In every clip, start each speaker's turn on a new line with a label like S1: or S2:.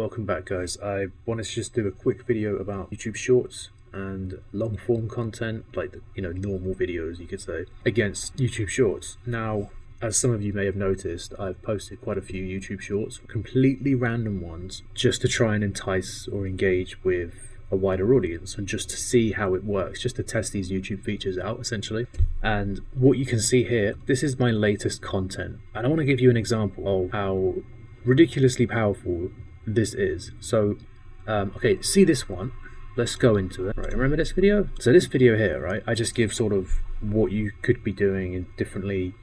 S1: welcome back guys. I wanted to just do a quick video about YouTube Shorts and long form content, like normal videos you could say, against YouTube Shorts. Now, as some of you may have noticed, I've posted quite a few YouTube Shorts, completely random ones, just to try and entice or engage with a wider audience and just to see how it works, just to test these YouTube features out essentially. And what you can see here, this is my latest content, and I want to give you an example of how ridiculously powerful this is. So okay, see this one, let's go into it. Right, remember this video? So this video here, right, I just give sort of what you could be doing differently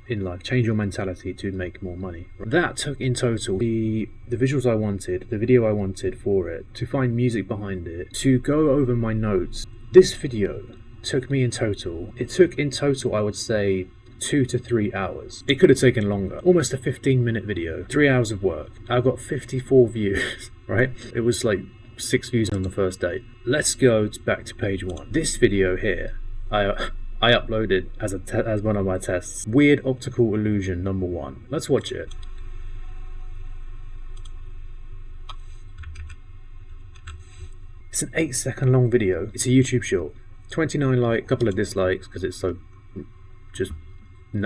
S1: in life, change your mentality to make more money. That took in total the visuals I wanted, the video I wanted for it, to find music behind it, to go over my notes. This video took me in total, I would say 2 to 3 hours. It could have taken longer. Almost a 15-minute video, 3 hours of work. I got 54 views, right? It was like 6 views on the first day. Let's go back to page 1. This video here, I uploaded as one of my tests. Weird optical illusion number 1. Let's watch it. It's an 8-second long video. It's a YouTube short. 29 likes, couple of dislikes because it's so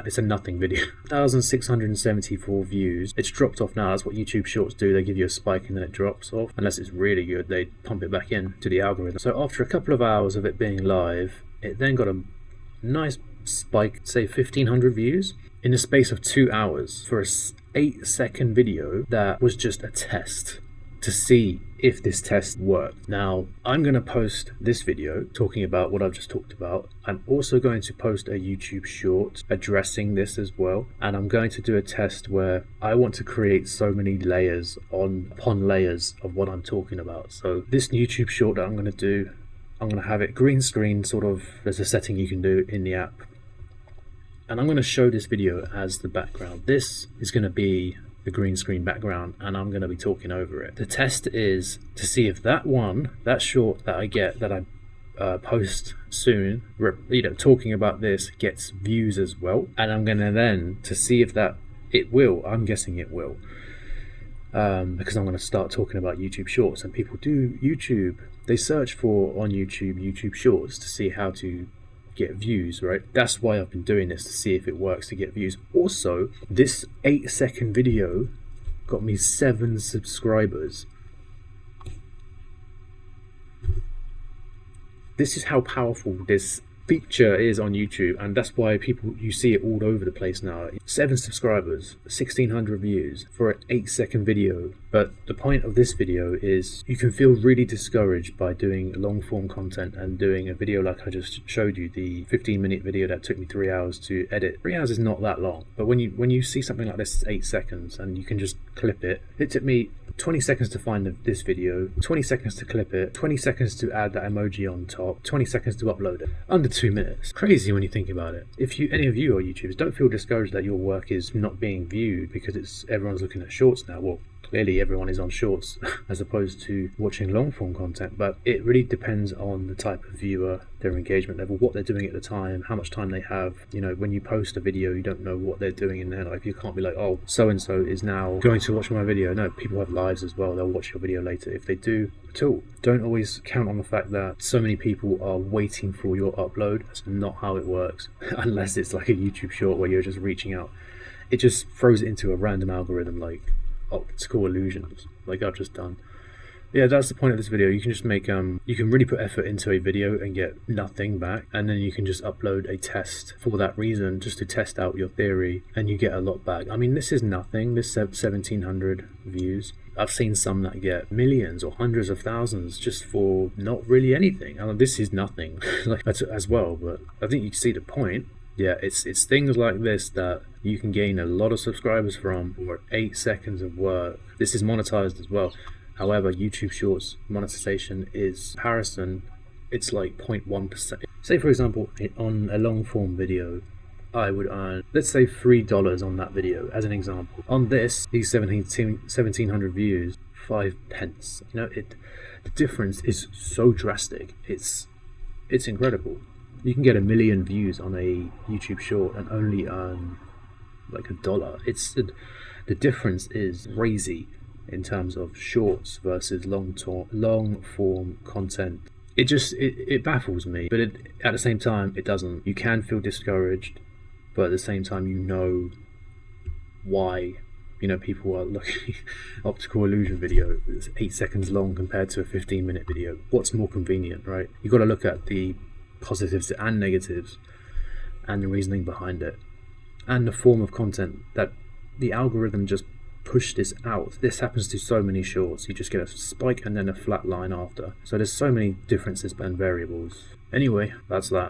S1: it's a nothing video. 1,674 views. It's dropped off now. That's what YouTube Shorts do. They give you a spike and then it drops off. Unless it's really good, they pump it back in to the algorithm. So after a couple of hours of it being live, it then got a nice spike, say 1,500 views in the space of 2 hours for a 8-second video that was just a test to see if this test worked. Now, I'm going to post this video talking about what I've just talked about. I'm also going to post a YouTube short addressing this as well, and I'm going to do a test where I want to create so many layers upon layers of what I'm talking about. So this YouTube short that I'm going to do, I'm going to have it green screen, sort of. There's a setting you can do in the app, and I'm going to show this video as the background. This is going to be the green screen background, and I'm going to be talking over it. The test is to see if that short that I get, that I post soon, talking about this, gets views as well. And I'm going to then to see if it will. I'm guessing it will, because I'm going to start talking about YouTube Shorts, and people do YouTube. They search for on YouTube Shorts to see how to get views, right? That's why I've been doing this, to see if it works to get views. Also, this 8-second video got me 7 subscribers. This is how powerful this feature is on YouTube, and that's why you see it all over the place now. 7 subscribers, 1,600 views for an 8-second video. But the point of this video is you can feel really discouraged by doing long form content and doing a video like I just showed you, the 15-minute video that took me 3 hours to edit. 3 hours is not that long, but when you see something like this, 8 seconds, and you can just clip it. It took me 20 seconds to find this video, 20 seconds to clip it, 20 seconds to add that emoji on top, 20 seconds to upload it. Under 2 minutes. Crazy when you think about it. If any of you are YouTubers, don't feel discouraged that your work is not being viewed because everyone's looking at shorts now. Well, clearly everyone is on shorts as opposed to watching long form content, but it really depends on the type of viewer, their engagement level, what they're doing at the time, how much time they have. When you post a video, you don't know what they're doing in their life. You can't be like, oh, so and so is now going to watch my video. No, people have lives as well. They'll watch your video later if they do at all. Don't always count on the fact that so many people are waiting for your upload. That's not how it works. Unless it's like a YouTube short where you're just reaching out. It just throws it into a random algorithm like optical illusions, like I've just done. Yeah, that's the point of this video. You can just make you can really put effort into a video and get nothing back, and then you can just upload a test for that reason, just to test out your theory, and you get a lot back. I mean, this is nothing. This 1,700 views. I've seen some that get millions or hundreds of thousands just for not really anything. I mean, this is nothing like as well, but I think you can see the point. Yeah, it's things like this that you can gain a lot of subscribers from for 8 seconds of work. This is monetized as well. However, YouTube Shorts monetization is comparison. It's like 0.1%. Say for example, on a long form video, I would earn, let's say $3 on that video as an example. On this, these 1,700 views, 5 pence. The difference is so drastic. It's incredible. You can get 1 million views on a YouTube short and only earn like $1. The difference is crazy. in terms of shorts versus long form content. It baffles me, but at the same time it doesn't. You can feel discouraged, but at the same time you know why people are looking optical illusion video that's 8 seconds long compared to a 15-minute video. What's more convenient, right? You've got to look at the positives and negatives and the reasoning behind it and the form of content that the algorithm just pushed this out. This happens to so many shorts. You just get a spike and then a flat line after. So there's so many differences and variables. Anyway, that's that.